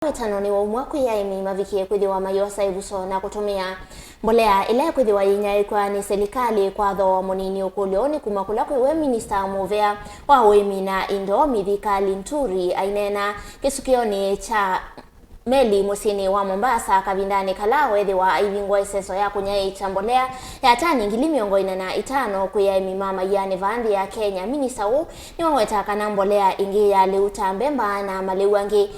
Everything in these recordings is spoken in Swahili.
Witano niwaumya kwiya Aimi mavikie kwithiwa mayosa ivuso na kutumia mbolea ile kwithiwa yinya ni silikali kwa thoowa munini Kukulya ni kuma kula kwiwe Minista muvea wa Uimi na indo Mithika Linturi ainena kisukioni cha meli musini wa Mombasa kavindani kala wethiwa ivingwa iseso ya kunyai cha mbolea ya tani ngili 45 kwiya Aimi mama yani vandi ya Kenya. Minista huu ni waweta kana mbolea ingi ya leuta mbemba na maleuangi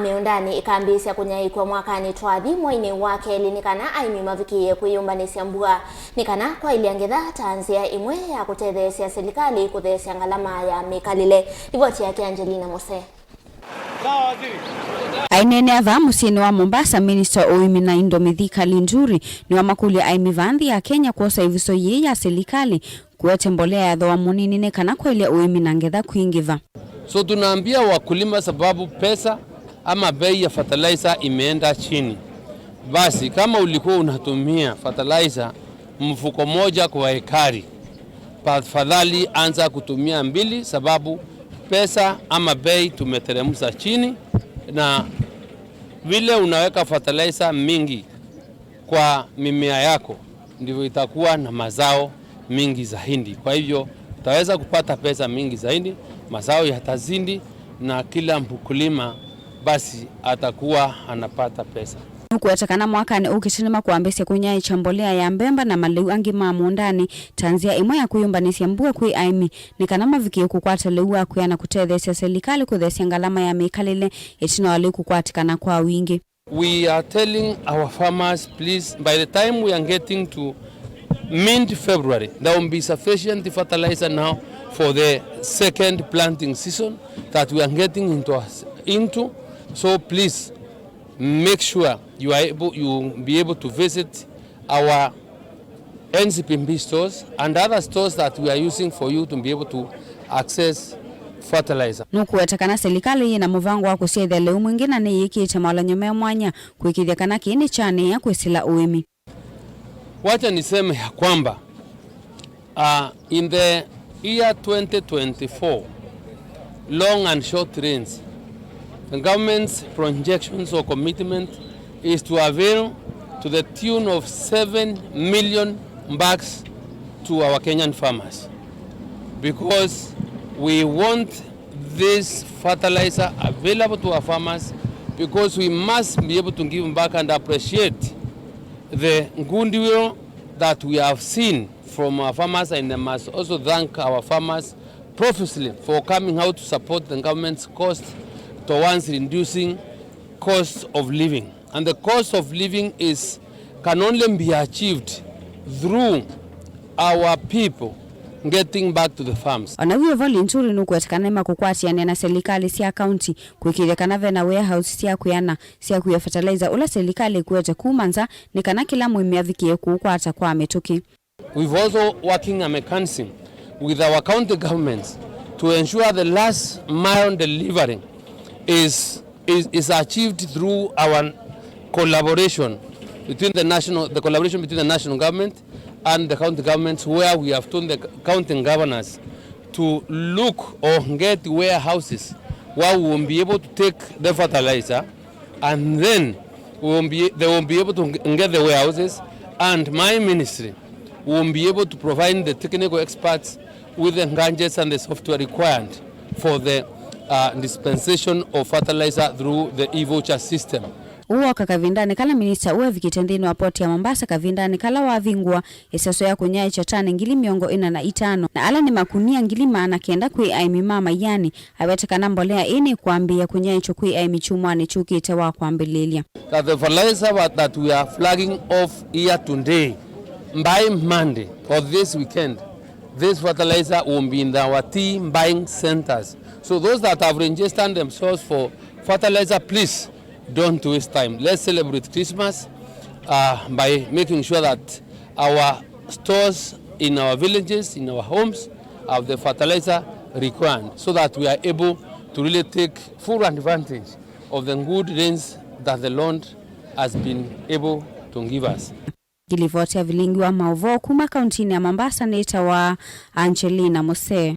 meundani ikambisya kunyai kwa mwakani twathi mwaini wake nikana Aimi mavikie kwiyumbanisya mbua nikana kwailya ngitha tanzia imwe ya kutethesya silikali kuthesya ngalama ya mikalile. Ripoti yake Angelina Mose. Ainene ava musini wa Mombasa Minista Uimi na indo Mithika Linturi ni wa Kukulya Aimi vandi ya Kenya kwosa ivuso ya silikali kuwete mbolea ya thoowa munini nikana kwailya Uimi na ngetha kuingiva. So tunaambia wakulima sababu pesa ama bei ya fertilizer imeenda chini. Basi kama ulikuwa unatumia fertilizer mfuko moja kwa ekari, tafadhali anza kutumia 2 sababu pesa ama bei tumeteremsha chini, na vile unaweka fertilizer mingi kwa mimea yako ndivyo itakuwa na mazao mingi zaidi. Kwa hivyo utaweza kupata pesa mingi zaidi, mazao yatazidi na kila mkulima basi atakuwa anapata pesa. Kuetekana mwakani ukitinima kuambisya kunyai cha mbolea ya mbemba na maleu angi mamundani tanzia imwe ya kuyumbanisya mbua kwi Aimi nikana mavikie kukwata leua kwiana kutethesya silikali kuthesya ngalama ya mikalile itino wali kukwatikana kwa wingi. We are telling our farmers, please, by the time we are getting to mid-February, there will be sufficient fertilizer now for the second planting season that we are getting into. So please make sure you be able to visit our NCPMB stores and other stores that we are using for you to be able to access fertilizer. Nukuetekana silikali na muvango wa kusiethya leu mwingina ni yikite malanyome mwanya kuikithya kana kini chani ya kwisila Uimi. Wacha niseme ya kwamba in the year 2024 long and short range, the government's projections or commitment is to avail to the tune of 7 million bags to our Kenyan farmers, because we want this fertilizer available to our farmers, because we must be able to give back and appreciate the goodwill that we have seen from our farmers, and I must also thank our farmers profusely for coming out to support the government's cost towards reducing cost of living. And the cost of living can only be achieved through our people getting back to the farms. Anawiyo Linturi nukuetekana ima kukwatia na silikali siya county kuikithekana vena warehouse siya kwiana siya kuya fertilizer ula silikali kuwete kumanza nikana kila muimi avikie kukwata kwa mituki. We've also working a mechanism with our county governments to ensure the last mile delivery is achieved through our collaboration between the collaboration between the national government and the county governments, where we have told the county governors to look or get warehouses where we will be able to take the fertilizer, and then they will be able to get the warehouses, and my ministry will be able to provide the technical experts with the gadgets and the software required for the dispensation of fertilizer through the e-voucher system. Uoka kavindani kala Minista uwe vikitendini wa poti ya Mombasa kavindani kala wavingwa iseso ya kunyai cha tani ngili 45 na ala ni makunia ngili maana kenda kwi Aimi mama yani awetekana mbolea ini kuambia kunyai chukui Aimi chumwani chukite wa kuambililia. That the fertilizer that we are flagging off here today, by Monday or this weekend, this fertilizer will be in our tea buying centers. So those that have registered themselves for fertilizer, please don't waste time. Let's celebrate Christmas by making sure that our stores in our villages, in our homes, have the fertilizer required, so that we are able to really take full advantage of the good rains that the Lord has been able to give us. Gilivotia vilingi wa mauvo kuma kauntini ya Mombasa nita wa Angelina Mose.